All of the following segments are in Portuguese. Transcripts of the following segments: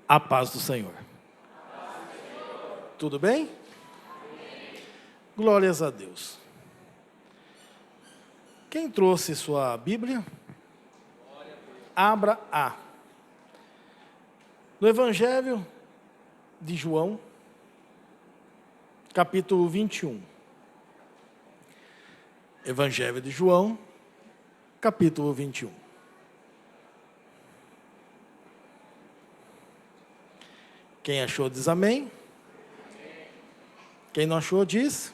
A paz do Senhor. Tudo bem? Glórias a Deus. Quem trouxe sua Bíblia? Abra no Evangelho de João, capítulo 21. Evangelho de João, capítulo 21. Quem achou diz amém. Quem não achou diz.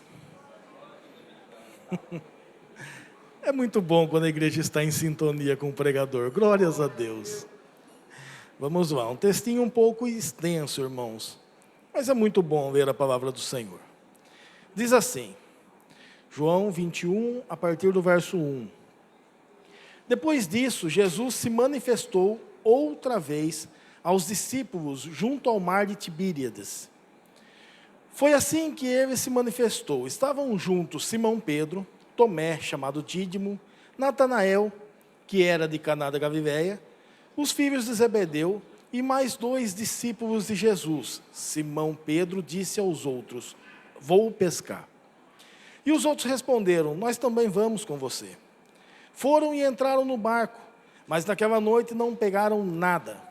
É muito bom quando a igreja está em sintonia com o pregador. Glórias a Deus. Vamos lá, um textinho um pouco extenso, irmãos. Mas é muito bom ler a palavra do Senhor. Diz assim, João 21, a partir do verso 1. Depois disso, Jesus se manifestou outra vez aos discípulos junto ao mar de Tiberíades. Foi assim que ele se manifestou. Estavam juntos Simão Pedro, Tomé, chamado Dídimo, Natanael, que era de Caná da Galileia, os filhos de Zebedeu e mais 2 discípulos de Jesus. Simão Pedro disse aos outros, vou pescar. E os outros responderam, nós também vamos com você. Foram e entraram no barco, mas naquela noite não pegaram nada.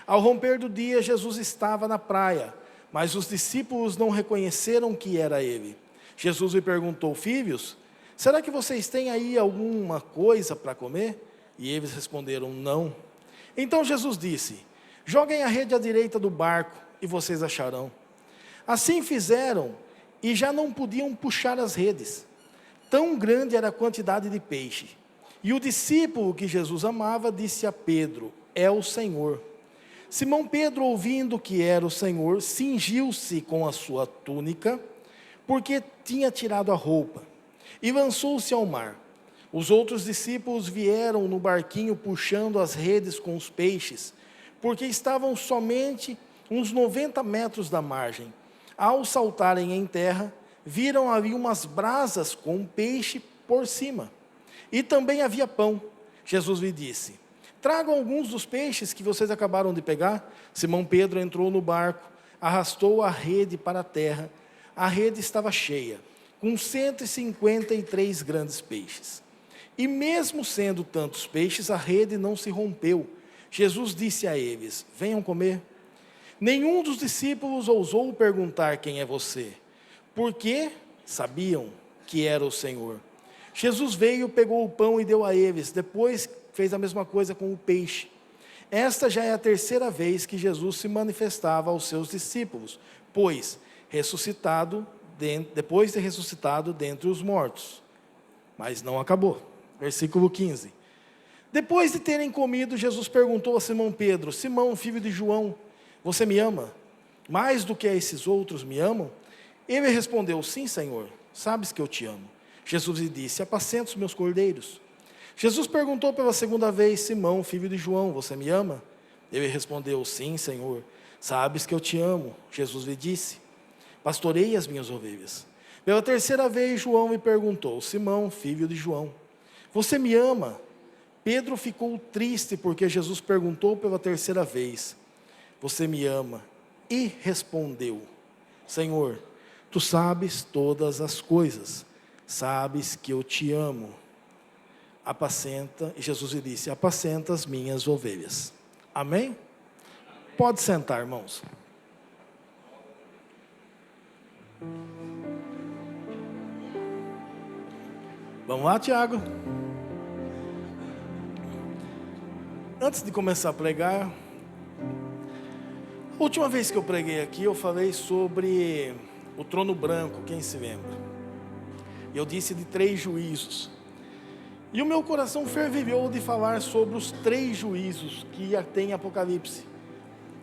Ao romper do dia, Jesus estava na praia, mas os discípulos não reconheceram que era ele. Jesus lhe perguntou, filhos, será que vocês têm aí alguma coisa para comer? E eles responderam, não. Então Jesus disse, joguem a rede à direita do barco e vocês acharão. Assim fizeram e já não podiam puxar as redes. Tão grande era a quantidade de peixe. E o discípulo que Jesus amava disse a Pedro, é o Senhor. Simão Pedro, ouvindo que era o Senhor, cingiu-se com a sua túnica, porque tinha tirado a roupa, e lançou-se ao mar. Os outros discípulos vieram no barquinho puxando as redes com os peixes, porque estavam somente uns 90 metros da margem. Ao saltarem em terra, viram ali umas brasas com peixe por cima. E também havia pão. Jesus lhe disse, tragam alguns dos peixes que vocês acabaram de pegar. Simão Pedro entrou no barco, arrastou a rede para a terra. A rede estava cheia, com 153 grandes peixes. E mesmo sendo tantos peixes, a rede não se rompeu. Jesus disse a eles, venham comer. Nenhum dos discípulos ousou perguntar quem é você, porque sabiam que era o Senhor. Jesus veio, pegou o pão e deu a eles, depois fez a mesma coisa com o peixe. Esta já é a 3ª vez que Jesus se manifestava aos seus discípulos, pois depois de ressuscitado dentre os mortos. Mas não acabou. Versículo 15. Depois de terem comido, Jesus perguntou a Simão Pedro, Simão, filho de João, você me ama? Mais do que esses outros me amam? Ele respondeu, sim, Senhor, sabes que eu te amo. Jesus lhe disse, apacenta os meus cordeiros. Jesus perguntou pela 2ª vez, Simão, filho de João, você me ama? Ele respondeu, sim, Senhor, sabes que eu te amo. Jesus lhe disse, pastorei as minhas ovelhas. Pela 3ª vez, João me perguntou, Simão, filho de João, você me ama? Pedro ficou triste porque Jesus perguntou pela 3ª vez, você me ama? E respondeu, Senhor, tu sabes todas as coisas, sabes que eu te amo. Apacenta, e Jesus lhe disse, apacenta as minhas ovelhas. Amém? Pode sentar, irmãos. Vamos lá, Tiago. Antes de começar a pregar, a última vez que eu preguei aqui, eu falei sobre o trono branco, quem se lembra? Eu disse de 3 juízos. E o meu coração fervilhou de falar sobre os 3 juízos que tem em Apocalipse,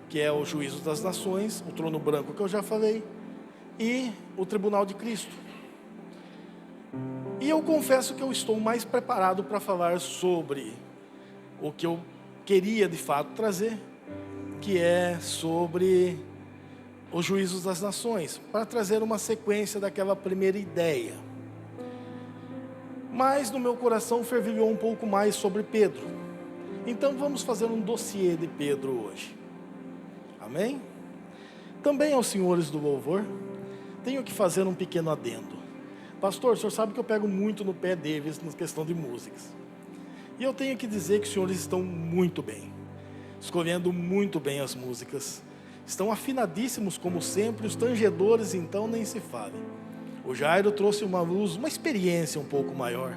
que é o juízo das nações, o trono branco que eu já falei, e o tribunal de Cristo. E eu confesso que eu estou mais preparado para falar sobre o que eu queria de fato trazer, que é sobre os juízos das nações, para trazer uma sequência daquela primeira ideia. Mas no meu coração fervilhou um pouco mais sobre Pedro. Então vamos fazer um dossiê de Pedro hoje. Amém? Também aos senhores do louvor, tenho que fazer um pequeno adendo. Pastor, o senhor sabe que eu pego muito no pé deles na questão de músicas. E eu tenho que dizer que os senhores estão muito bem, escolhendo muito bem as músicas. Estão afinadíssimos como sempre, os tangedores então nem se fale. O Jairo trouxe uma luz, uma experiência um pouco maior.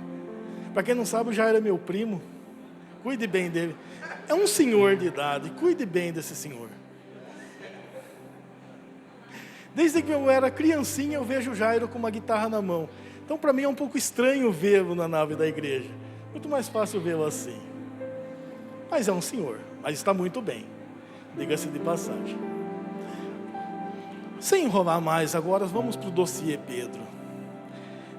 Para quem não sabe, o Jairo é meu primo. Cuide bem dele. É um senhor de idade, cuide bem desse senhor. Desde que eu era criancinha, eu vejo o Jairo com uma guitarra na mão. Então, para mim, é um pouco estranho vê-lo na nave da igreja. Muito mais fácil vê-lo assim. Mas é um senhor, mas está muito bem. Diga-se de passagem. Sem enrolar mais, agora vamos para o dossiê Pedro.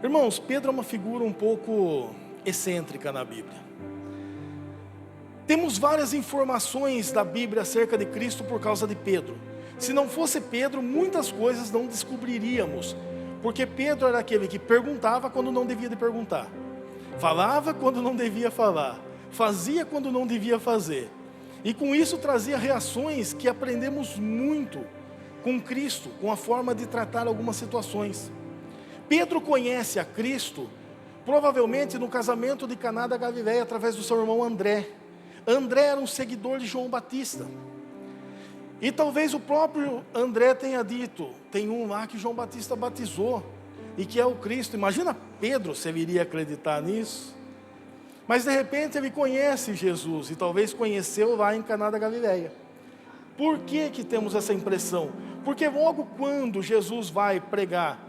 Irmãos, Pedro é uma figura um pouco excêntrica na Bíblia. Temos várias informações da Bíblia acerca de Cristo por causa de Pedro. Se não fosse Pedro, muitas coisas não descobriríamos. Porque Pedro era aquele que perguntava quando não devia de perguntar. Falava quando não devia falar. Fazia quando não devia fazer. E com isso trazia reações que aprendemos muito com Cristo, com a forma de tratar algumas situações. Pedro conhece a Cristo, provavelmente no casamento de Caná da Galileia, através do seu irmão André. André era um seguidor de João Batista. E talvez o próprio André tenha dito, tem um lá que João Batista batizou, e que é o Cristo. Imagina Pedro se ele iria acreditar nisso. Mas de repente ele conhece Jesus, e talvez conheceu lá em Caná da Galileia. Por que que temos essa impressão? Porque logo quando Jesus vai pregar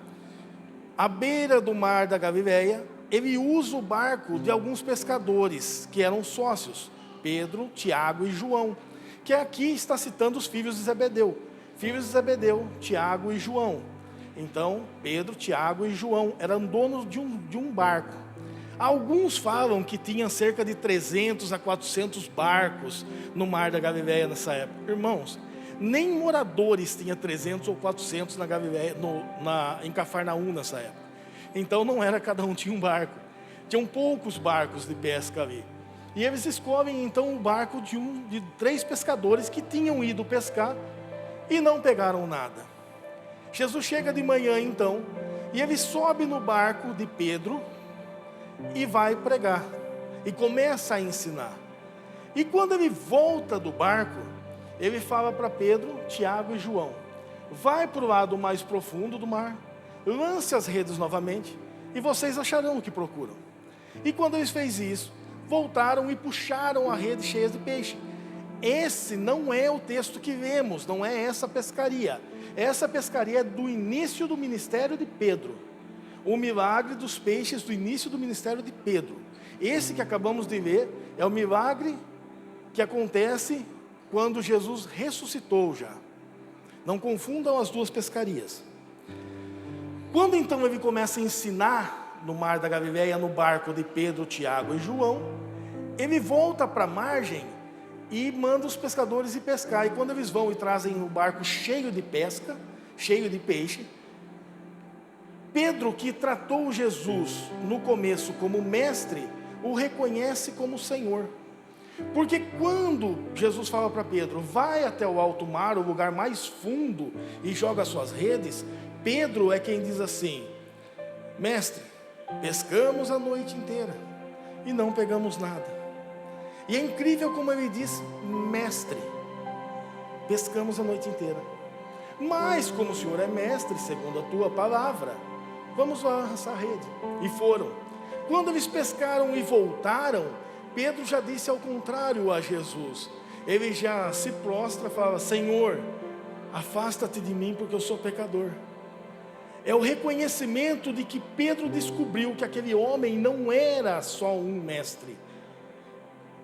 à beira do mar da Galileia, ele usa o barco de alguns pescadores, que eram sócios, Pedro, Tiago e João, que aqui está citando os filhos de Zebedeu. Filhos de Zebedeu, Tiago e João. Então, Pedro, Tiago e João eram donos de um barco. Alguns falam que tinham cerca de 300 a 400 barcos no mar da Galileia nessa época. Irmãos, nem moradores tinha 300 ou 400 na Galileia, em Cafarnaum nessa época. Então não era cada um tinha um barco. Tinham poucos barcos de pesca ali. E eles escolhem então o barco de 3 pescadores que tinham ido pescar e não pegaram nada. Jesus chega de manhã então, e ele sobe no barco de Pedro e vai pregar. E começa a ensinar. E quando ele volta do barco, ele fala para Pedro, Tiago e João: vai para o lado mais profundo do mar, lance as redes novamente, e vocês acharão o que procuram. E quando eles fez isso, voltaram e puxaram a rede cheia de peixe. Esse não é o texto que vemos, não é essa pescaria. Essa pescaria é do início do ministério de Pedro. O milagre dos peixes do início do ministério de Pedro. Esse que acabamos de ver é o milagre que acontece quando Jesus ressuscitou já. Não confundam as duas pescarias. Quando então ele começa a ensinar no mar da Galileia, no barco de Pedro, Tiago e João, ele volta para a margem e manda os pescadores ir pescar. E quando eles vão e trazem o barco cheio de pesca, cheio de peixe, Pedro, que tratou Jesus no começo como mestre, o reconhece como Senhor. Porque quando Jesus fala para Pedro, vai até o alto mar, o lugar mais fundo, e joga suas redes, Pedro é quem diz assim: mestre, pescamos a noite inteira e não pegamos nada. E é incrível como ele diz, mestre, pescamos a noite inteira, mas como o Senhor é mestre, segundo a tua palavra, vamos lá lançar a rede. E foram. Quando eles pescaram e voltaram, Pedro já disse ao contrário a Jesus. Ele já se prostra e fala: Senhor, afasta-te de mim porque eu sou pecador. É o reconhecimento de que Pedro descobriu que aquele homem não era só um mestre.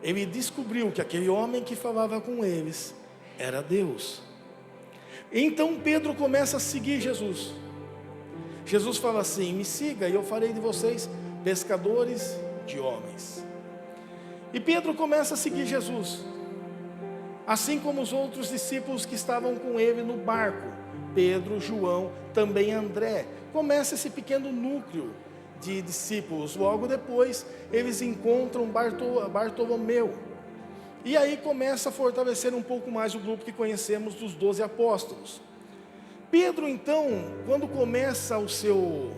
Ele descobriu que aquele homem que falava com eles era Deus. Então Pedro começa a seguir Jesus. Jesus fala assim: me siga e eu farei de vocês pescadores de homens. E Pedro começa a seguir Jesus, assim como os outros discípulos que estavam com ele no barco. Pedro, João, também André. Começa esse pequeno núcleo de discípulos. Logo depois, eles encontram Bartolomeu. E aí começa a fortalecer um pouco mais o grupo que conhecemos dos 12 apóstolos. Pedro, então, quando começa o seu,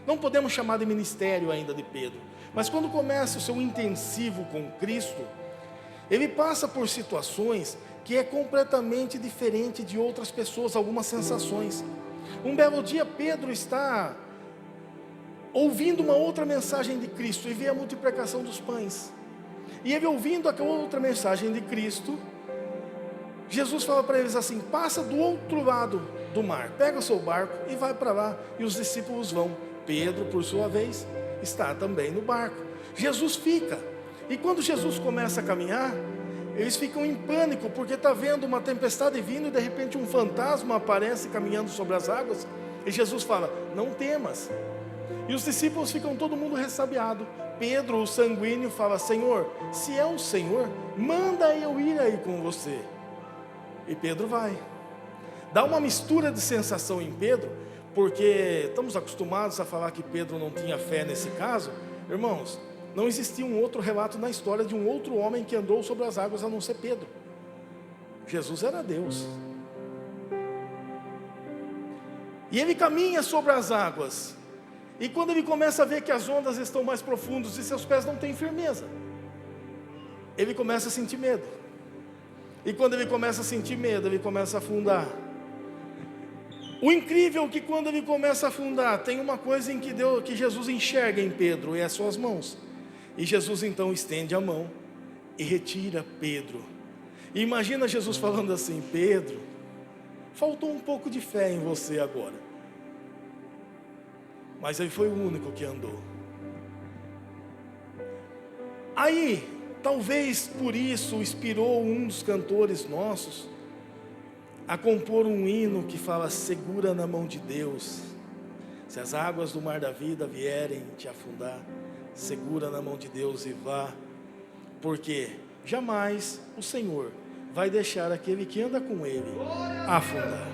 não podemos chamar de ministério ainda de Pedro, mas quando começa o seu intensivo com Cristo, ele passa por situações que é completamente diferente de outras pessoas, algumas sensações. Um belo dia, Pedro está ouvindo uma outra mensagem de Cristo e vê a multiplicação dos pães. E ele ouvindo aquela outra mensagem de Cristo, Jesus fala para eles assim: passa do outro lado do mar, pega o seu barco e vai para lá. E os discípulos vão. Pedro, por sua vez, está também no barco. Jesus fica. E quando Jesus começa a caminhar, eles ficam em pânico, porque está vendo uma tempestade vindo e de repente um fantasma aparece caminhando sobre as águas. E Jesus fala: não temas. E os discípulos ficam todo mundo ressabiado. Pedro, o sanguíneo, fala: Senhor, se é o Senhor, manda eu ir aí com você. E Pedro vai. Dá uma mistura de sensação em Pedro, porque estamos acostumados a falar que Pedro não tinha fé nesse caso. Irmãos, não existia um outro relato na história de um outro homem que andou sobre as águas a não ser Pedro. Jesus era Deus. E ele caminha sobre as águas. E quando ele começa a ver que as ondas estão mais profundas e seus pés não têm firmeza, ele começa a sentir medo. E quando ele começa a sentir medo, ele começa a afundar. O incrível é que quando ele começa a afundar, tem uma coisa em que Jesus enxerga em Pedro, e é as suas mãos. E Jesus então estende a mão e retira Pedro. E imagina Jesus falando assim: Pedro, faltou um pouco de fé em você agora. Mas ele foi o único que andou. Aí, talvez por isso inspirou um dos cantores nossos a compor um hino que fala: segura na mão de Deus. Se as águas do mar da vida vierem te afundar, segura na mão de Deus e vá. Porque jamais o Senhor vai deixar aquele que anda com Ele afundar.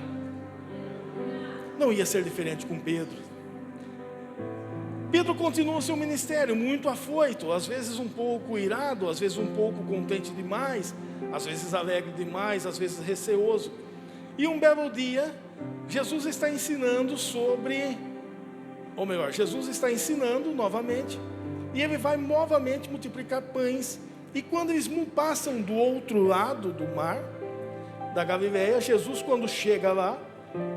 Não ia ser diferente com Pedro. Pedro continua o seu ministério muito afoito, às vezes um pouco irado, às vezes um pouco contente demais, às vezes alegre demais, às vezes receoso. E um belo dia, Jesus está ensinando Jesus está ensinando novamente, e ele vai novamente multiplicar pães. E quando eles passam do outro lado do mar, da Galileia, Jesus, quando chega lá,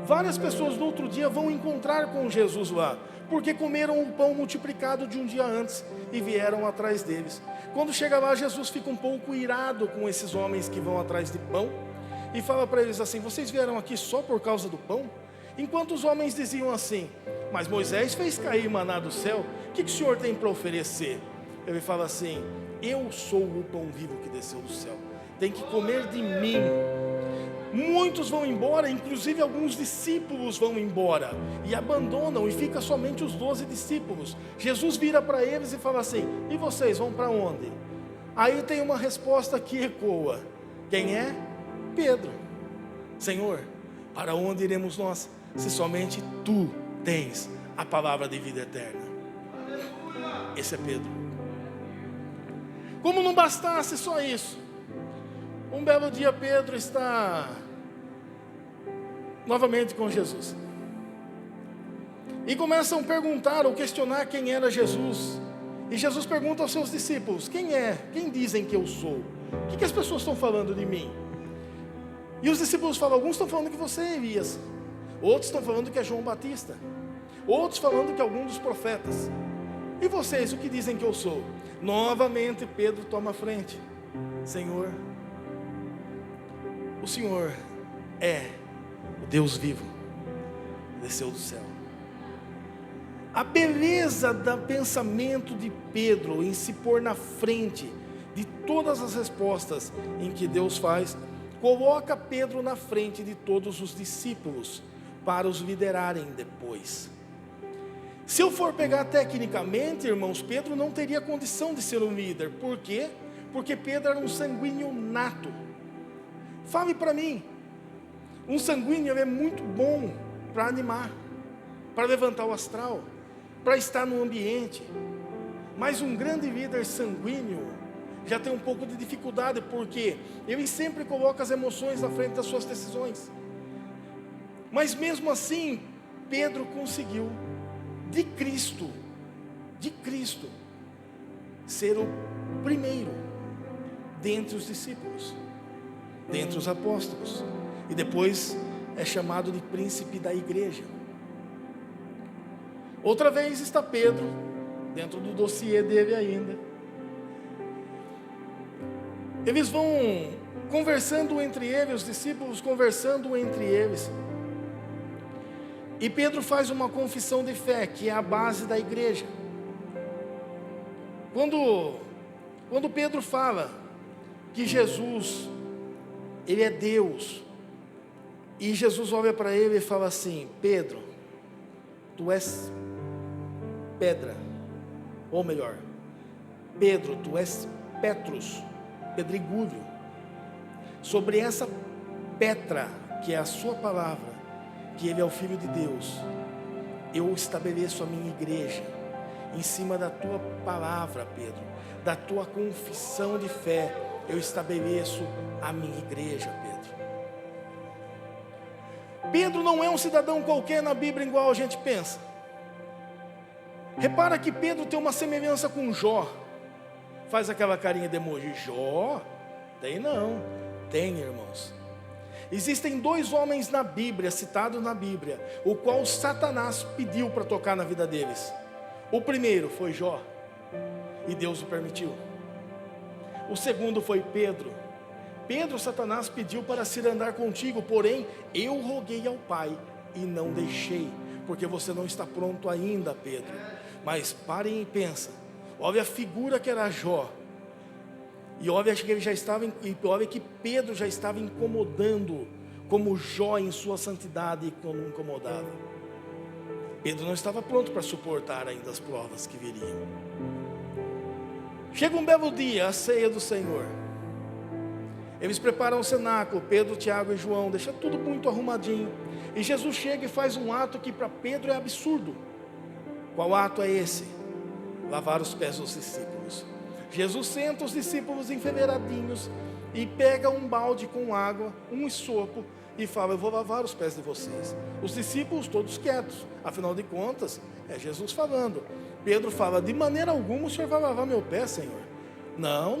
várias pessoas no outro dia vão encontrar com Jesus lá, porque comeram o pão multiplicado de um dia antes e vieram atrás deles. Quando chega lá, Jesus fica um pouco irado com esses homens que vão atrás de pão e fala para eles assim: vocês vieram aqui só por causa do pão? Enquanto os homens diziam assim: mas Moisés fez cair maná do céu, o que o Senhor tem para oferecer? Ele fala assim: eu sou o pão vivo que desceu do céu, tem que comer de mim. Muitos vão embora, inclusive alguns discípulos vão embora e abandonam, e fica somente os 12 discípulos. Jesus vira para eles e fala assim: e vocês vão para onde? Aí tem uma resposta que ecoa. Quem é? Pedro. Senhor, para onde iremos nós, se somente Tu tens a palavra de vida eterna? Esse é Pedro. Como não bastasse só isso, um belo dia Pedro está novamente com Jesus. E começam a perguntar ou questionar quem era Jesus. E Jesus pergunta aos seus discípulos: quem é? Quem dizem que eu sou? O que as pessoas estão falando de mim? E os discípulos falam: alguns estão falando que você é Elias, outros estão falando que é João Batista, outros falando que é algum dos profetas. E vocês, o que dizem que eu sou? Novamente Pedro toma a frente: Senhor, o Senhor é o Deus vivo, desceu do céu. A beleza do pensamento de Pedro em se pôr na frente de todas as respostas em que Deus faz, coloca Pedro na frente de todos os discípulos para os liderarem depois. Se eu for pegar tecnicamente, irmãos, Pedro não teria condição de ser um líder. Por quê? Porque Pedro era um sanguíneo nato. Fale para mim, um sanguíneo é muito bom para animar, para levantar o astral, para estar no ambiente. Mas um grande líder sanguíneo já tem um pouco de dificuldade, porque ele sempre coloca as emoções na frente das suas decisões. Mas mesmo assim, Pedro conseguiu, de Cristo, ser o primeiro dentre os discípulos, dentre os apóstolos, e depois é chamado de príncipe da igreja. Outra vez está Pedro, dentro do dossiê dele ainda. Eles vão conversando entre eles, os discípulos conversando entre eles. E Pedro faz uma confissão de fé, que é a base da igreja. Quando Pedro fala que Jesus, Ele é Deus, e Jesus olha para ele e fala assim: Pedro, tu és pedra, ou melhor, Pedro, tu és Petrus, pedregulho. Sobre essa Petra, que é a sua palavra, que Ele é o Filho de Deus, eu estabeleço a minha igreja, em cima da tua palavra, Pedro, da tua confissão de fé, eu estabeleço a minha igreja, Pedro. Pedro não é um cidadão qualquer na Bíblia igual a gente pensa. Repara que Pedro tem uma semelhança com Jó. Faz aquela carinha de emoji. Jó? Tem não. Tem, irmãos. Existem 2 homens na Bíblia, citados na Bíblia, o qual Satanás pediu para tocar na vida deles. O primeiro foi Jó, e Deus o permitiu. O segundo foi Pedro. Pedro, Satanás pediu para se andar contigo, porém eu roguei ao Pai e não deixei, porque você não está pronto ainda, Pedro. Mas parem e pensa, olha a figura que era Jó, e olha que ele já estava, e olha que Pedro já estava incomodando, como Jó em sua santidade como incomodava. Pedro não estava pronto para suportar ainda as provas que viriam. Chega um belo dia, a ceia do Senhor. Eles preparam o cenáculo, Pedro, Tiago e João, deixa tudo muito arrumadinho. E Jesus chega e faz um ato que para Pedro é absurdo. Qual ato é esse? Lavar os pés dos discípulos. Jesus senta os discípulos enfileiradinhos e pega um balde com água, um sopo, e fala: eu vou lavar os pés de vocês. Os discípulos todos quietos, afinal de contas é Jesus falando. Pedro fala: de maneira alguma o Senhor vai lavar meu pé, Senhor. Não,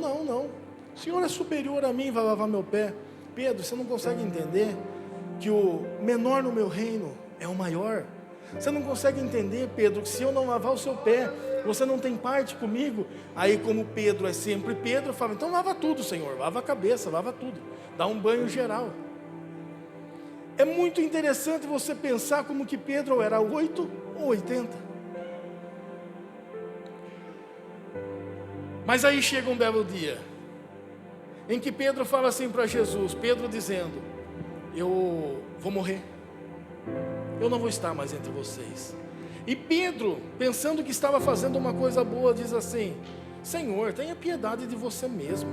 o Senhor é superior a mim, vai lavar meu pé. Pedro, você não consegue entender que o menor no meu reino é o maior? Você não consegue entender, Pedro, que se eu não lavar o seu pé, você não tem parte comigo? Aí, como Pedro é sempre Pedro, fala: então lava tudo, Senhor, lava a cabeça, lava tudo, dá um banho geral. É muito interessante você pensar como que Pedro era 8 ou 80. Mas aí chega um belo dia, em que Pedro fala assim para Jesus, Pedro dizendo: eu vou morrer, eu não vou estar mais entre vocês. E Pedro, pensando que estava fazendo uma coisa boa, diz assim: Senhor, tenha piedade de você mesmo,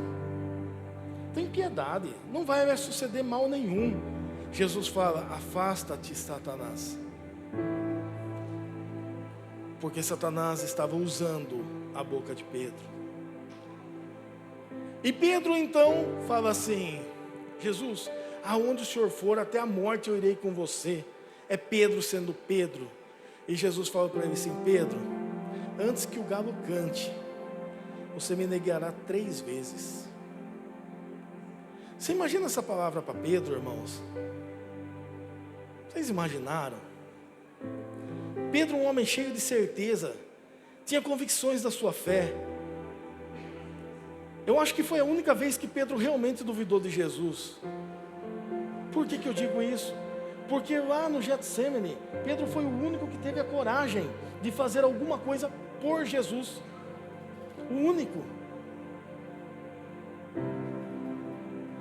tem piedade, não vai suceder mal nenhum. Jesus fala: afasta-te, Satanás. Porque Satanás estava usando a boca de Pedro. E Pedro então fala assim: Jesus, aonde o Senhor for, até a morte eu irei com você. É Pedro sendo Pedro. E Jesus fala para ele assim: Pedro, antes que o galo cante, você me negará 3 vezes. Você imagina essa palavra para Pedro, irmãos? Vocês imaginaram? Pedro, um homem cheio de certeza, tinha convicções da sua fé. Eu acho que foi a única vez que Pedro realmente duvidou de Jesus. Por que eu digo isso? Porque lá no Getsemane, Pedro foi o único que teve a coragem de fazer alguma coisa por Jesus. O único.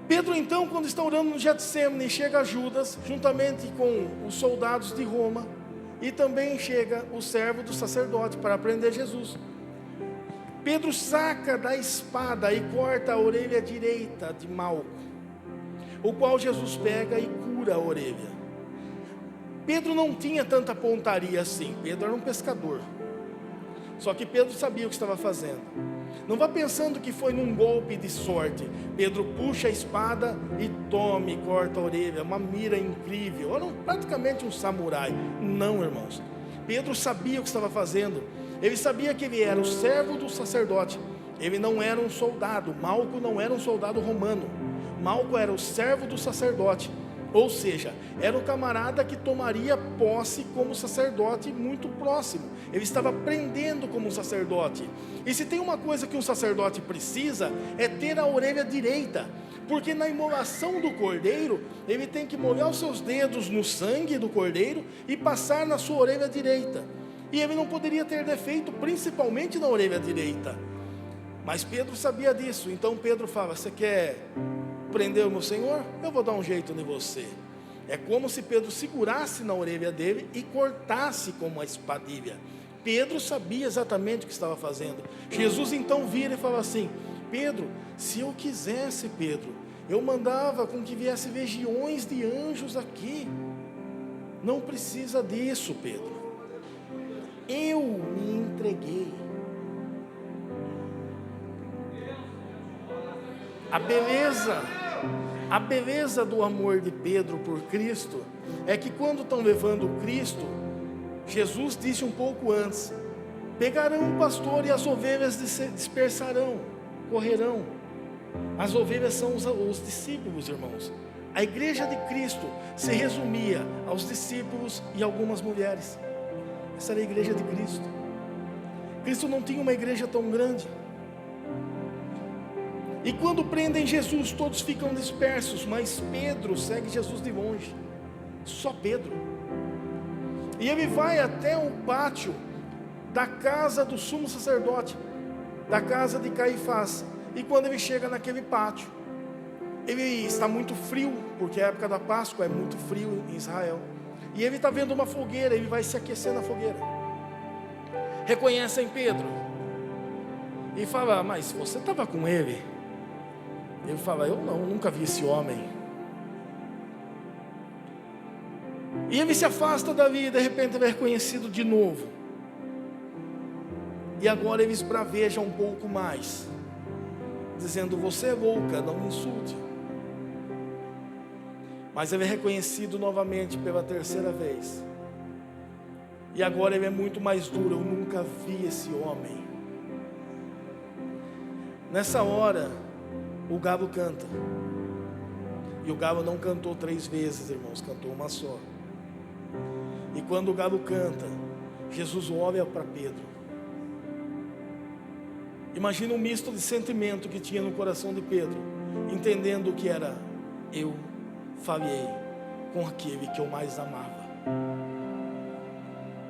Pedro então, quando está orando no Getsemane, chega a Judas, juntamente com os soldados de Roma, e também chega o servo do sacerdote para prender Jesus. Pedro saca da espada e corta a orelha direita de Malco, o qual Jesus pega e cura a orelha. Pedro não tinha tanta pontaria assim, Pedro era um pescador. Só que Pedro sabia o que estava fazendo. Não vá pensando que foi num golpe de sorte. Pedro puxa a espada e tome, corta a orelha, uma mira incrível, era praticamente um samurai. Não, irmãos, Pedro sabia o que estava fazendo. Ele sabia que ele era o servo do sacerdote. Ele não era um soldado. Malco não era um soldado romano. Malco era o servo do sacerdote. Ou seja, era o camarada que tomaria posse como sacerdote muito próximo. Ele estava aprendendo como sacerdote. E se tem uma coisa que um sacerdote precisa, é ter a orelha direita. Porque na imolação do cordeiro, ele tem que molhar os seus dedos no sangue do cordeiro e passar na sua orelha direita. E ele não poderia ter defeito, principalmente na orelha direita. Mas Pedro sabia disso. Então Pedro fala: você quer prender o meu Senhor? Eu vou dar um jeito em você. É como se Pedro segurasse na orelha dele e cortasse com uma espadilha. Pedro sabia exatamente o que estava fazendo. Jesus então vira e fala assim: Pedro, se eu quisesse, Pedro, eu mandava com que viesse legiões de anjos aqui. Não precisa disso, Pedro. Eu me entreguei. A beleza do amor de Pedro por Cristo é que quando estão levando Cristo, Jesus disse um pouco antes: pegarão o pastor e as ovelhas dispersarão, correrão. As ovelhas são os discípulos, irmãos. A igreja de Cristo se resumia aos discípulos e algumas mulheres. Essa era a igreja de Cristo. Cristo não tinha uma igreja tão grande. E quando prendem Jesus, todos ficam dispersos, mas Pedro segue Jesus de longe. Só Pedro. E ele vai até o pátio da casa do sumo sacerdote, da casa de Caifás. E quando ele chega naquele pátio, ele está muito frio, porque a época da Páscoa é muito frio em Israel. E ele está vendo uma fogueira, ele vai se aquecer na fogueira. Reconhecem Pedro e fala: mas você estava com ele? Ele fala: eu não, nunca vi esse homem. E ele se afasta dali, e de repente ele é reconhecido de novo. E agora ele esbraveja um pouco mais, dizendo: você é louca, não me insulte. Mas ele é reconhecido novamente pela terceira vez. E agora ele é muito mais duro: eu nunca vi esse homem. Nessa hora, o galo canta. E o galo não cantou 3 vezes, irmãos, cantou uma só. E quando o galo canta, Jesus olha para Pedro. Imagina um misto de sentimento que tinha no coração de Pedro, entendendo que era: eu falhei com aquele que eu mais amava.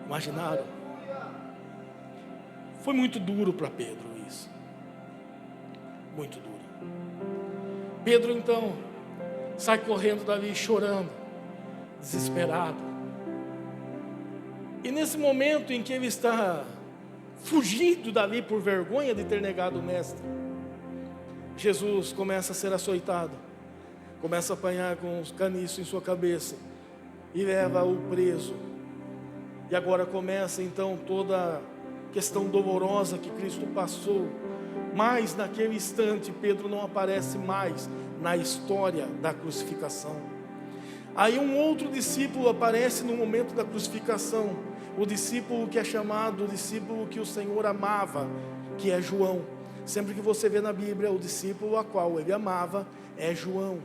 Imaginaram? Foi muito duro para Pedro isso. Muito duro. Pedro então sai correndo dali, chorando, desesperado. E nesse momento em que ele está fugindo dali por vergonha de ter negado o mestre, Jesus começa a ser açoitado, começa a apanhar com os caniços em sua cabeça e leva-o preso. E agora começa então toda a questão dolorosa que Cristo passou. Mas naquele instante Pedro não aparece mais na história da crucificação. Aí um outro discípulo aparece no momento da crucificação, o discípulo que é chamado o discípulo que o Senhor amava, que é João. Sempre que você vê na Bíblia o discípulo a qual ele amava é João.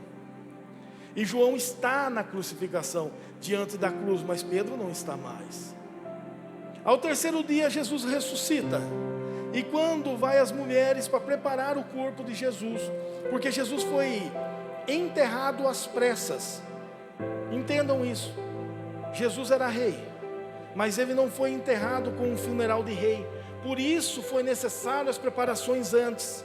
E João está na crucificação, diante da cruz, mas Pedro não está mais. Ao terceiro dia Jesus ressuscita. E quando vai as mulheres para preparar o corpo de Jesus, porque Jesus foi enterrado às pressas. Entendam isso. Jesus era rei, mas ele não foi enterrado com um funeral de rei. Por isso foi necessário as preparações antes.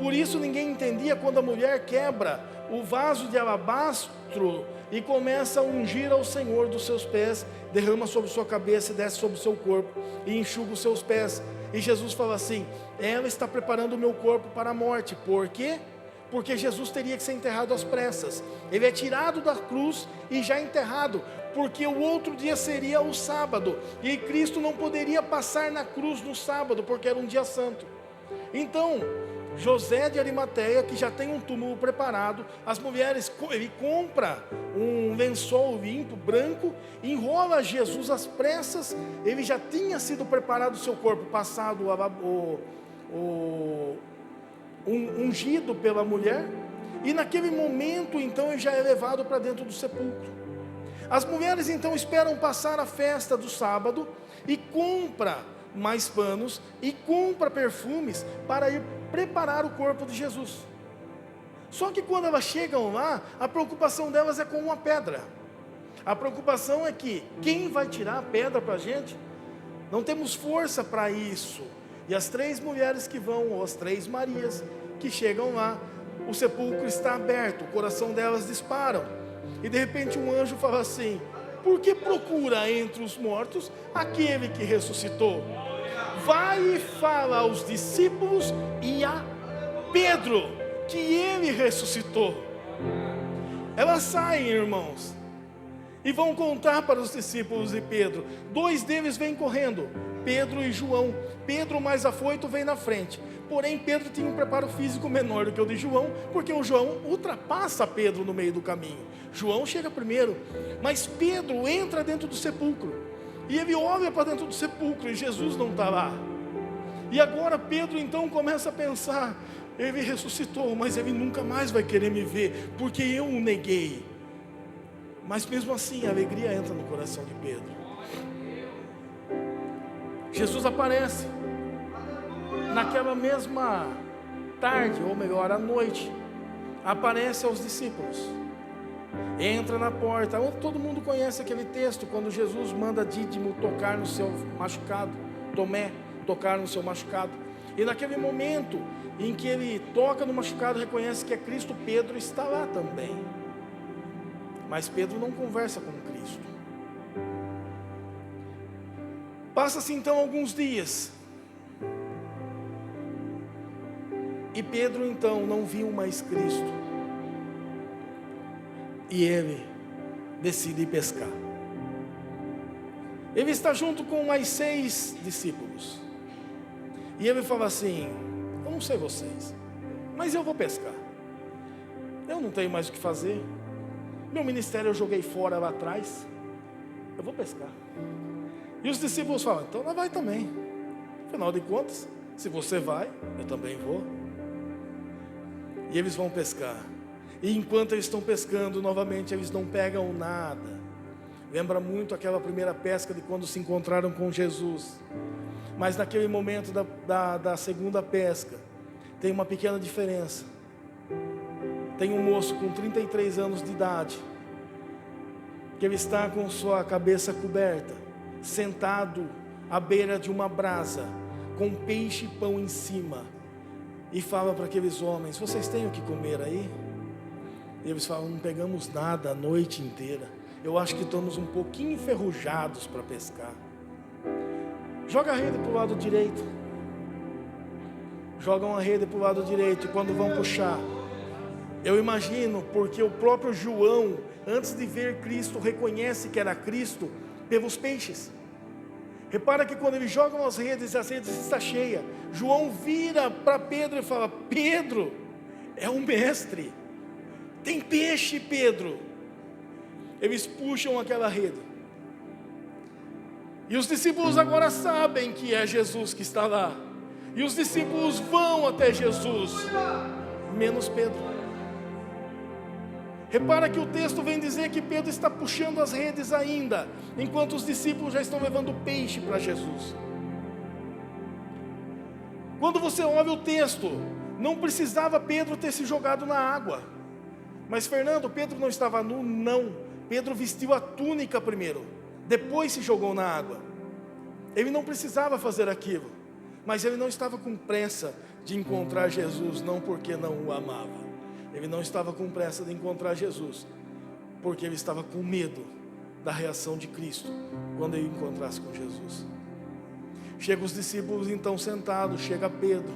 Por isso ninguém entendia quando a mulher quebra o vaso de alabastro e começa a ungir ao Senhor dos seus pés, derrama sobre sua cabeça e desce sobre o seu corpo e enxuga os seus pés. E Jesus fala assim: ela está preparando o meu corpo para a morte. Por quê? Porque Jesus teria que ser enterrado às pressas. Ele é tirado da cruz e já enterrado, porque o outro dia seria o sábado, e Cristo não poderia passar na cruz no sábado, porque era um dia santo. Então, José de Arimateia, que já tem um túmulo preparado, as mulheres, ele compra um lençol limpo, branco, enrola Jesus às pressas. Ele já tinha sido preparado o seu corpo, passado ungido pela mulher, e naquele momento então ele já é levado para dentro do sepulcro. As mulheres então esperam passar a festa do sábado e compra mais panos e compra perfumes para ir preparar o corpo de Jesus. Só que quando elas chegam lá, a preocupação delas é com uma pedra. A preocupação é que quem vai tirar a pedra para a gente? Não temos força para isso. E as 3 mulheres que vão, ou as 3 Marias que chegam lá, o sepulcro está aberto, o coração delas disparam. E de repente um anjo fala assim: por que procura entre os mortos aquele que ressuscitou? Vai e fala aos discípulos e a Pedro que ele ressuscitou. Elas saem, irmãos, e vão contar para os discípulos de Pedro. 2 deles vêm correndo, Pedro e João. Pedro, mais afoito, vem na frente. Porém, Pedro tinha um preparo físico menor do que o de João, porque o João ultrapassa Pedro no meio do caminho. João chega primeiro, mas Pedro entra dentro do sepulcro, e ele olha para dentro do sepulcro, e Jesus não está lá. E agora Pedro então começa a pensar: ele ressuscitou, mas ele nunca mais vai querer me ver, porque eu o neguei. Mas mesmo assim a alegria entra no coração de Pedro. Jesus aparece naquela mesma tarde, ou melhor, à noite, aparece aos discípulos, entra na porta, onde todo mundo conhece aquele texto, quando Jesus manda Dídimo tocar no seu machucado, Tomé tocar no seu machucado, e naquele momento em que ele toca no machucado, reconhece que é Cristo, Pedro está lá também, mas Pedro não conversa com Cristo. Passa-se então alguns dias, e Pedro então não viu mais Cristo, e ele decide ir pescar. Ele está junto com mais 6 discípulos, e ele fala assim: eu não sei vocês, mas eu vou pescar. Eu não tenho mais o que fazer, meu ministério eu joguei fora lá atrás, eu vou pescar. E os discípulos falam: então nós vai também. Afinal de contas, se você vai, eu também vou. E eles vão pescar. E enquanto eles estão pescando, novamente eles não pegam nada. Lembra muito aquela primeira pesca de quando se encontraram com Jesus. Mas naquele momento da segunda pesca, tem uma pequena diferença. Tem um moço com 33 anos de idade, que ele está com sua cabeça coberta, sentado à beira de uma brasa, com peixe e pão em cima, e fala para aqueles homens: vocês têm o que comer aí? E eles falam: não pegamos nada a noite inteira, eu acho que estamos um pouquinho enferrujados para pescar. Joga a rede para o lado direito. Jogam a rede para o lado direito, e quando vão puxar, eu imagino, porque o próprio João, antes de ver Cristo, reconhece que era Cristo pelos peixes. Repara que quando eles jogam as redes estão cheias, João vira para Pedro e fala: Pedro, é o mestre, tem peixe, Pedro. Eles puxam aquela rede, e os discípulos agora sabem que é Jesus que está lá, e os discípulos vão até Jesus, menos Pedro. Repara que o texto vem dizer que Pedro está puxando as redes ainda, enquanto os discípulos já estão levando peixe para Jesus. Quando você olha o texto, não precisava Pedro ter se jogado na água. Mas Fernando, Pedro não estava nu? Não. Pedro vestiu a túnica primeiro, depois se jogou na água. Ele não precisava fazer aquilo, mas ele não estava com pressa de encontrar Jesus, não porque não o amava. Ele não estava com pressa de encontrar Jesus, porque ele estava com medo da reação de Cristo quando ele encontrasse com Jesus. Chega os discípulos então sentados, chega Pedro,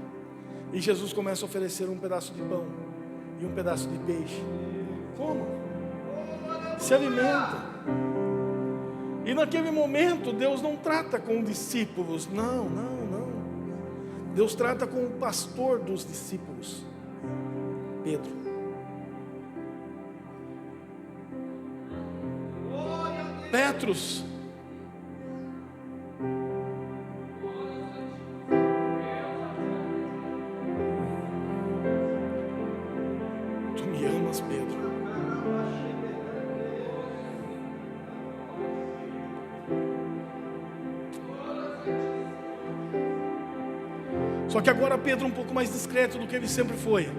e Jesus começa a oferecer um pedaço de pão e um pedaço de peixe. Como? Se alimenta. E naquele momento Deus não trata com discípulos, não. Deus trata com o pastor dos discípulos, Pedro. Petros. Tu me amas, Pedro. Só que agora Pedro, um pouco mais discreto do que ele sempre foi,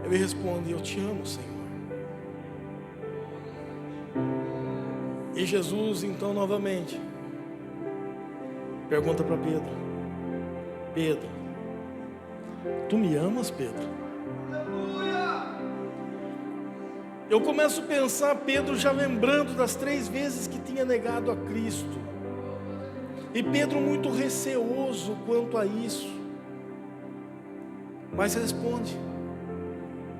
ele responde: eu te amo, Senhor. E Jesus então novamente pergunta para Pedro: Pedro, tu me amas, Pedro? Eu começo a pensar Pedro já lembrando das 3 vezes que tinha negado a Cristo. E Pedro muito receoso quanto a isso, mas responde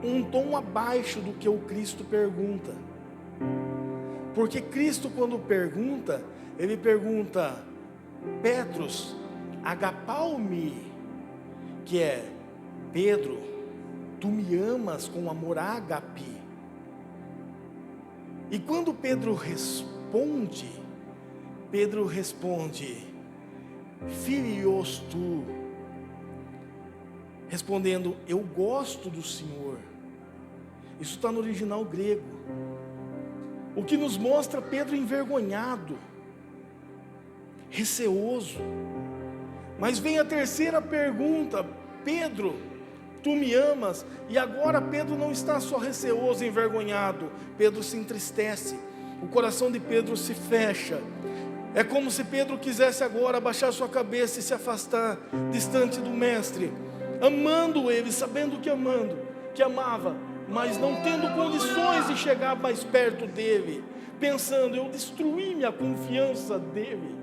um tom abaixo do que o Cristo pergunta. Porque Cristo, quando pergunta, ele pergunta: Petros, agapau-me, que é: Pedro, tu me amas com amor ágape? E quando Pedro responde, Filios tu, respondendo: eu gosto do Senhor. Isso está no original grego, o que nos mostra Pedro envergonhado, receoso. Mas vem a terceira pergunta: Pedro, tu me amas? E agora Pedro não está só receoso e envergonhado, Pedro se entristece, o coração de Pedro se fecha. É como se Pedro quisesse agora abaixar sua cabeça e se afastar distante do mestre, amando ele, sabendo que amava, mas não tendo condições de chegar mais perto dele, pensando: eu destruí minha confiança dele,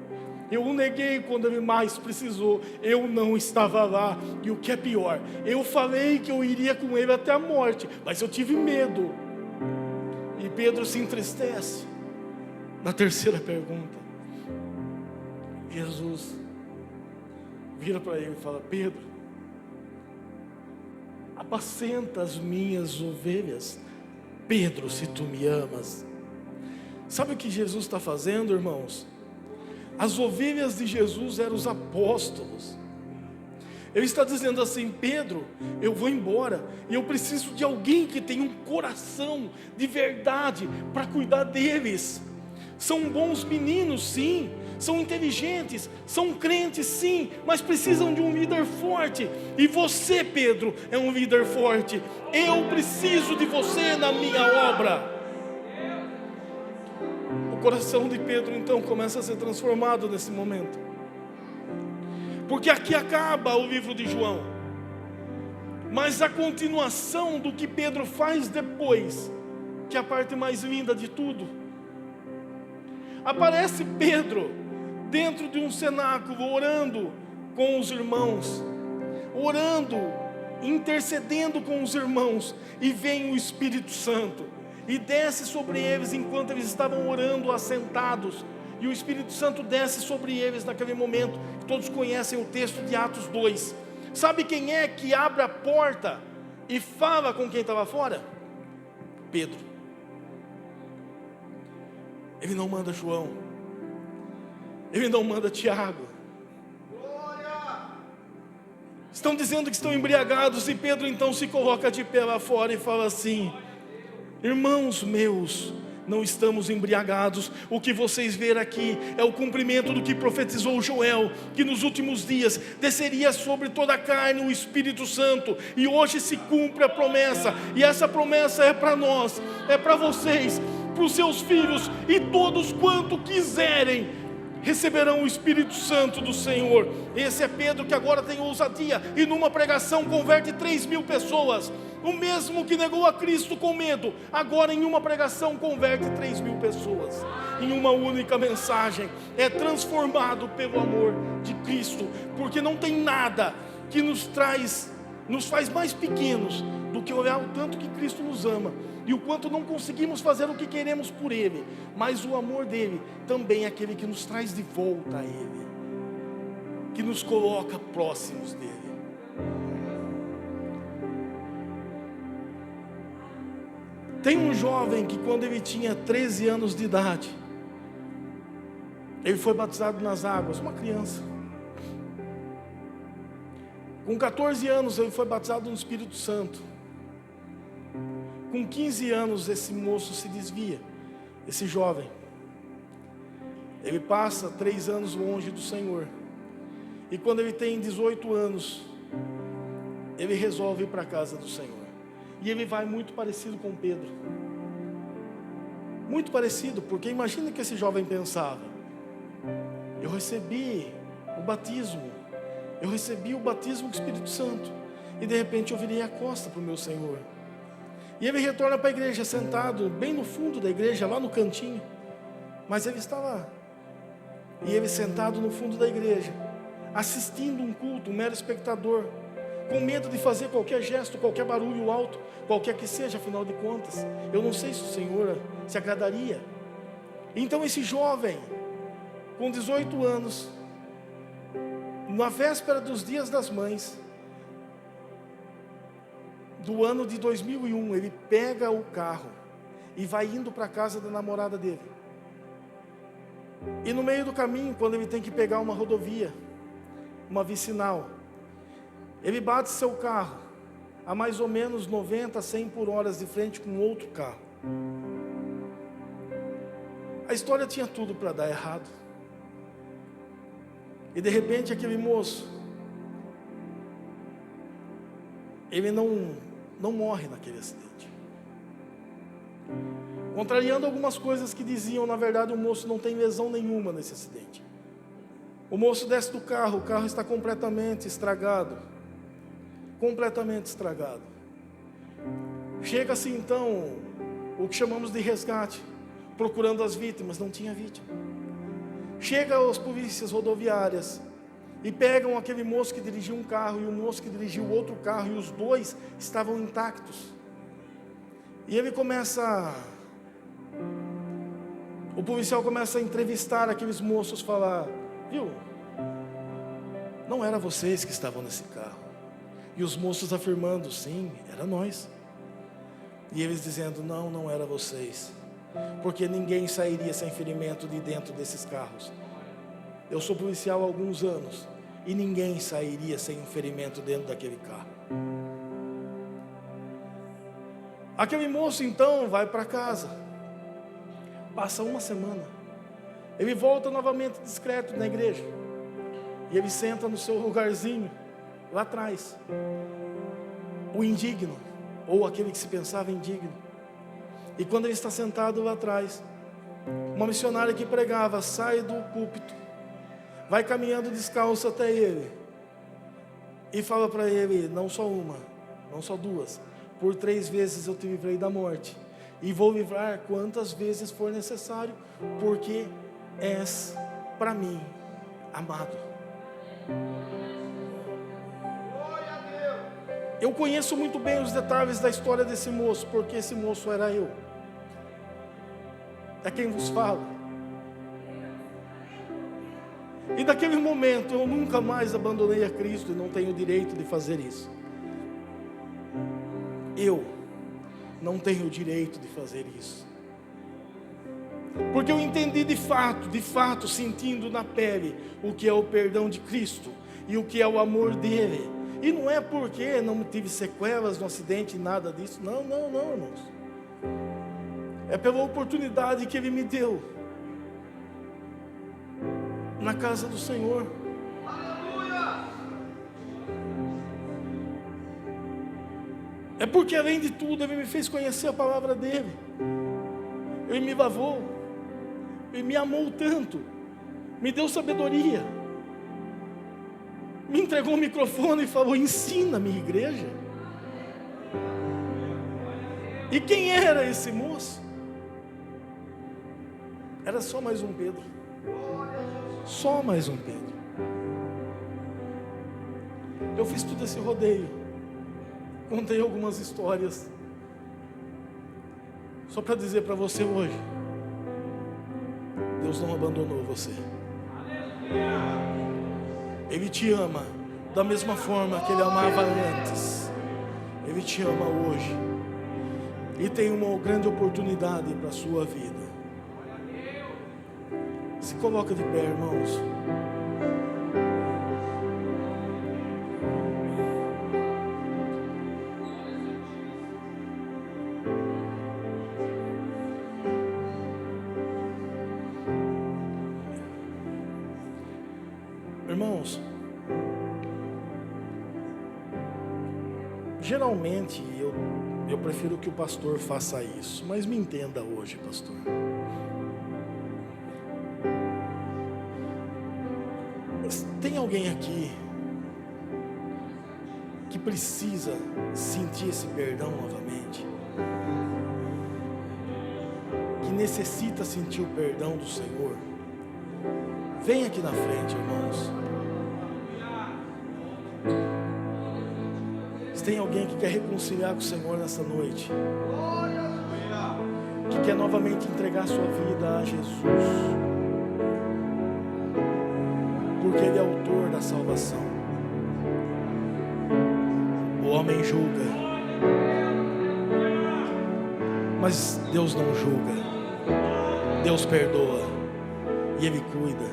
eu o neguei quando ele mais precisou, eu não estava lá, e o que é pior, eu falei que eu iria com ele até a morte, mas eu tive medo. E Pedro se entristece. Na terceira pergunta, Jesus vira para ele e fala: Pedro, apacenta as minhas ovelhas. Pedro, se tu me amas. Sabe o que Jesus está fazendo, irmãos? As ovelhas de Jesus eram os apóstolos. Ele está dizendo assim: Pedro, eu vou embora, e eu preciso de alguém que tenha um coração de verdade para cuidar deles. São bons meninos, sim, são inteligentes, são crentes, sim, mas precisam de um líder forte. E você, Pedro, é um líder forte. Eu preciso de você na minha obra. O coração de Pedro então começa a ser transformado nesse momento, porque aqui acaba o livro de João, mas a continuação do que Pedro faz depois, que é a parte mais linda de tudo. Aparece Pedro dentro de um cenáculo, orando com os irmãos, orando, intercedendo com os irmãos, e vem o Espírito Santo e desce sobre eles enquanto eles estavam orando assentados. E o Espírito Santo desce sobre eles naquele momento. Todos conhecem o texto de Atos 2. Sabe quem é que abre a porta e fala com quem estava fora? Pedro. Ele não manda João, ele não manda Tiago. Estão dizendo que estão embriagados, e Pedro então se coloca de pé lá fora e fala assim: irmãos meus, não estamos embriagados. O que vocês verem aqui é o cumprimento do que profetizou Joel, que nos últimos dias desceria sobre toda a carne o Espírito Santo. E hoje se cumpre a promessa, e essa promessa é para nós, é para vocês, para os seus filhos, e todos quanto quiserem receberão o Espírito Santo do Senhor. Esse é Pedro que agora tem ousadia, e numa pregação converte 3.000 pessoas. O mesmo que negou a Cristo com medo, agora em uma pregação converte 3.000 pessoas, em uma única mensagem. É transformado pelo amor de Cristo, porque não tem nada que nos faz mais pequenos do que olhar o tanto que Cristo nos ama, e o quanto não conseguimos fazer o que queremos por Ele, mas o amor dele também é aquele que nos traz de volta a Ele, que que nos coloca próximos dele. Tem um jovem que, quando ele tinha 13 anos de idade, ele foi batizado nas águas, uma criança. Com 14 anos ele foi batizado no Espírito Santo. Com 15 anos esse moço se desvia, esse jovem. Ele passa 3 anos longe do Senhor. E quando ele tem 18 anos, ele resolve ir para a casa do Senhor. E ele vai muito parecido com Pedro. Muito parecido, porque imagina que esse jovem pensava: eu recebi o batismo, eu recebi o batismo do Espírito Santo, e de repente eu virei a costa para o meu Senhor. E ele retorna para a igreja, sentado bem no fundo da igreja, lá no cantinho. Mas ele está lá. E ele sentado no fundo da igreja, assistindo um culto, um mero espectador, com medo de fazer qualquer gesto, qualquer barulho alto, qualquer que seja, afinal de contas, eu não sei se o Senhor se agradaria. Então esse jovem, com 18 anos, na véspera dos Dias das Mães, do ano de 2001, ele pega o carro e vai indo para a casa da namorada dele. E no meio do caminho, quando ele tem que pegar uma rodovia, uma vicinal, ele bate seu carro a mais ou menos 90, 100 por hora de frente com outro carro. A história tinha tudo para dar errado. E de repente aquele moço, ele não morre naquele acidente. Contrariando algumas coisas que diziam, na verdade o moço não tem lesão nenhuma nesse acidente. O moço desce do carro, o carro está completamente estragado. Completamente estragado. Chega-se então o que chamamos de resgate, procurando as vítimas, não tinha vítima. Chega aos polícias rodoviárias e pegam aquele moço que dirigiu um carro e o moço que dirigiu outro carro, e os dois estavam intactos. E ele o policial começa a entrevistar aqueles moços, falar: viu, não era vocês que estavam nesse carro. E os moços afirmando: sim, era nós. E eles dizendo: não era vocês, porque ninguém sairia sem ferimento de dentro desses carros. Eu sou policial há alguns anos e ninguém sairia sem um ferimento dentro daquele carro. Aquele moço então vai para casa. Passa uma semana. Ele volta novamente discreto na igreja. E ele senta no seu lugarzinho lá atrás. O indigno, ou aquele que se pensava indigno. E quando ele está sentado lá atrás, uma missionária que pregava sai do púlpito, vai caminhando descalço até ele e fala para ele: não só uma, não só duas, por 3 vezes eu te livrei da morte, e vou livrar quantas vezes for necessário, porque és para mim amado. Eu conheço muito bem os detalhes da história desse moço, porque esse moço era eu. É quem vos fala. E daquele momento eu nunca mais abandonei a Cristo, e não tenho o direito de fazer isso. Eu não tenho o direito de fazer isso. Porque eu entendi de fato, sentindo na pele o que é o perdão de Cristo e o que é o amor dele. E não é porque não tive sequelas no acidente, nada disso. Não, irmãos. É pela oportunidade que ele me deu na casa do Senhor. Aleluia! É porque, além de tudo, ele me fez conhecer a palavra dele. Ele me lavou. Ele me amou tanto. Me deu sabedoria. Me entregou o microfone e falou: ensina-me, igreja. E quem era esse moço? Era só mais um Pedro. Só mais um Pedro. Eu fiz todo esse rodeio, contei algumas histórias, só para dizer para você hoje: Deus não abandonou você. Ele te ama da mesma forma que Ele amava antes. Ele te ama hoje. E tem uma grande oportunidade para a sua vida. Se coloca de pé, irmãos. Irmãos, geralmente eu prefiro que o pastor faça isso, mas me entenda hoje, pastor. Tem alguém aqui que precisa sentir esse perdão novamente? Que necessita sentir o perdão do Senhor? Vem aqui na frente, irmãos. Se tem alguém que quer reconciliar com o Senhor nessa noite, que quer novamente entregar sua vida a Jesus, porque Ele é autor da salvação. O homem julga, mas Deus não julga. Deus perdoa e Ele cuida.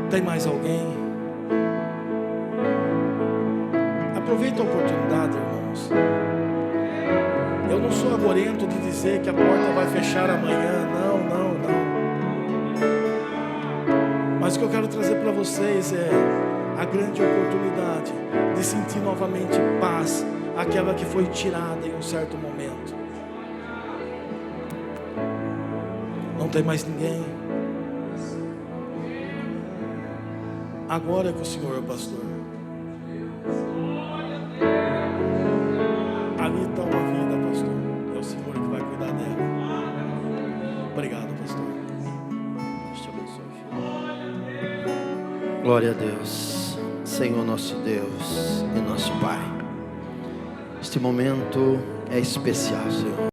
Tem mais alguém? Aproveita a oportunidade, irmãos. Eu não sou agorento de dizer que a porta vai fechar amanhã. Não. Mas o que eu quero trazer para vocês é a grande oportunidade de sentir novamente paz, aquela que foi tirada em um certo momento. Não tem mais ninguém? Agora é com o Senhor, pastor. Ali está uma vida, pastor. É o Senhor que vai cuidar dela. Obrigado, pastor. Deus te abençoe, filho. Glória a Deus. Senhor nosso Deus e nosso Pai. Este momento é especial, Senhor.